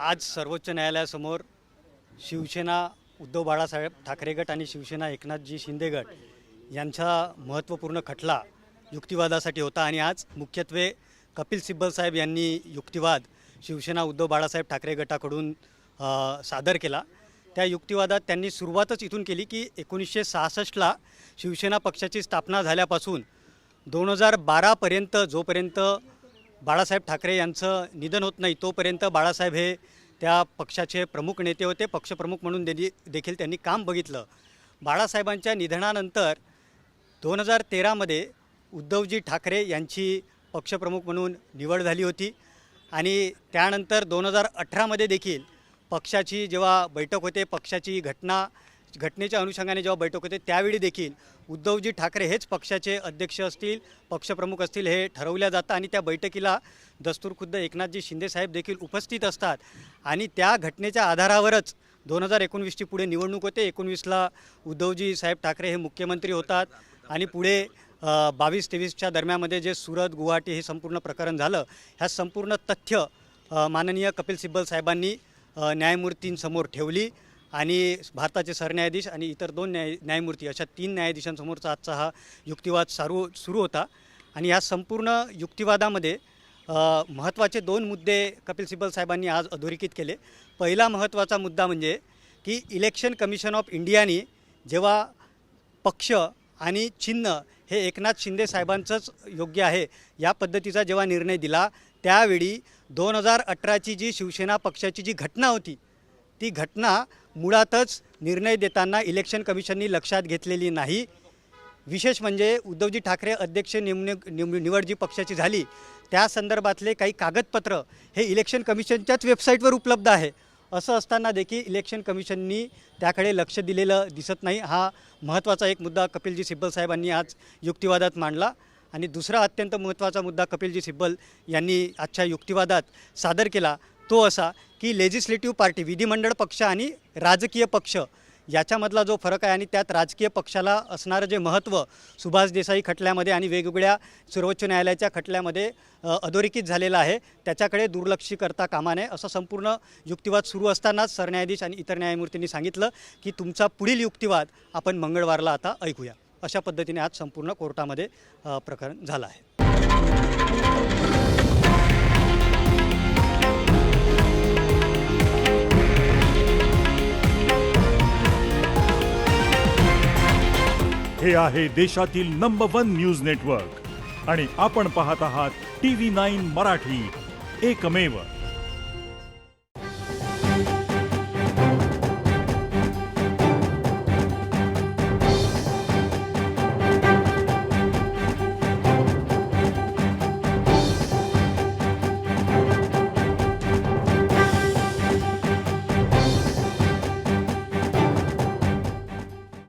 आज सर्वोच्च न्यायालयासमोर शिवसेना उद्धव बाळासाहेब ठाकरे गट आणि शिवसेना एकनाथजी शिंदे गट यांचा महत्त्वपूर्ण खटला युक्तिवादासाठी होता आणि आज मुख्यत्वे कपिल सिब्बल साहेब यांनी युक्तिवाद शिवसेना उद्धव बाळासाहेब ठाकरे गटाकडून सादर केला। त्या युक्तिवादात त्यांनी सुरुवातच इथून केली की 1966ला शिवसेना पक्षाची स्थापना झाल्यापासून 2012पर्यंत जोपर्यंत बाळासाहेब ठाकरे यांचं निधन होत नाही तोपर्यंत बाळासाहेब हे त्या पक्षाचे प्रमुख नेते होते। पक्षप्रमुख म्हणून देखील त्यांनी काम बघितलं। बाळासाहेबांच्या निधनानंतर 2013मध्ये उद्धवजी ठाकरे यांची पक्षप्रमुख म्हणून निवड झाली होती आणि त्यानंतर 2018मध्ये देखील पक्षाची जेव्हा बैठक होते, पक्षाची घटनेच्या अनुषंगाने जेव्हा बैठक होते त्यावेळी देखील उद्धवजी ठाकरे हेच पक्षाचे अध्यक्ष असतील, पक्षप्रमुख असतील हे ठरवल्या जातं आणि त्या बैठकीला दस्तूरखुद्द एकनाथजी शिंदे साहेब देखील उपस्थित असतात आणि त्या घटनेच्या आधारावरच 2019ची पुढे निवडणूक होते। 19ला उद्धवजी साहेब ठाकरे हे मुख्यमंत्री होतात आणि पुढे 22-23च्या दरम्यानमध्ये जे सुरत गुवाहाटी हे संपूर्ण प्रकरण झालं, ह्या संपूर्ण तथ्य माननीय कपिल सिब्बल साहेबांनी न्यायमूर्तींसमोर ठेवली आणि भारताचे सरन्यायाधीश आणि इतर 2 न्यायमूर्ती अशा 3 न्यायाधीशांसमोरचा आजचा हा युक्तिवाद सुरू होता। आणि या संपूर्ण युक्तिवादामध्ये महत्त्वाचे 2 मुद्दे कपिल सिब्बल साहेबांनी आज अधोरेखित केले। पहिला महत्त्वाचा मुद्दा म्हणजे की इलेक्शन कमिशन ऑफ इंडियाने जेव्हा पक्ष आणि चिन्ह हे एकनाथ शिंदे साहेबांचंच योग्य आहे या पद्धतीचा जेव्हा निर्णय दिला, त्यावेळी 2018ची जी शिवसेना पक्षाची जी घटना होती ती घटना मुळातच निर्णय देताना इलेक्शन कमिशननी लक्षात घेतलेली नाही। विशेष म्हणजे उद्धवजी ठाकरे अध्यक्ष निवड जी पक्षाची झाली त्या संदर्भातले काही कागदपत्र हे इलेक्शन कमिशनच्याच वेबसाईटवर उपलब्ध आहे। असं असताना देखील इलेक्शन कमिशननी त्याकडे लक्ष दिलेलं दिसत नाही। हा महत्त्वाचा एक मुद्दा कपिलजी सिब्बल साहेबांनी आज युक्तिवादात मांडला। आणि दुसरा अत्यंत महत्त्वाचा मुद्दा कपिलजी सिब्बल यांनी आजच्या युक्तिवादात सादर केला तो असा की लेजिस्लेटिव्ह पार्टी विधिमंडळ पक्ष आणि राजकीय पक्ष याच्यामधला जो फरक आहे आणि त्यात राजकीय पक्षाला असणारं जे महत्त्व सुभाष देसाई खटल्यामध्ये आणि वेगवेगळ्या सर्वोच्च न्यायालयाच्या खटल्यामध्ये अधोरेखित झालेलं आहे, त्याच्याकडे दुर्लक्ष करता कामा नये असं संपूर्ण युक्तिवाद सुरू असतानाच सरन्यायाधीश आणि इतर न्यायमूर्तींनी सांगितलं की तुमचा पुढील युक्तिवाद आपण मंगळवारला आता ऐकूया। अशा पद्धतीने आज संपूर्ण कोर्टामध्ये प्रकरण झालं आहे। हे आहे देशातील नंबर 1 न्यूज नेटवर्क आणि आपण पाहत आहात TV9 मराठी, एकमेव।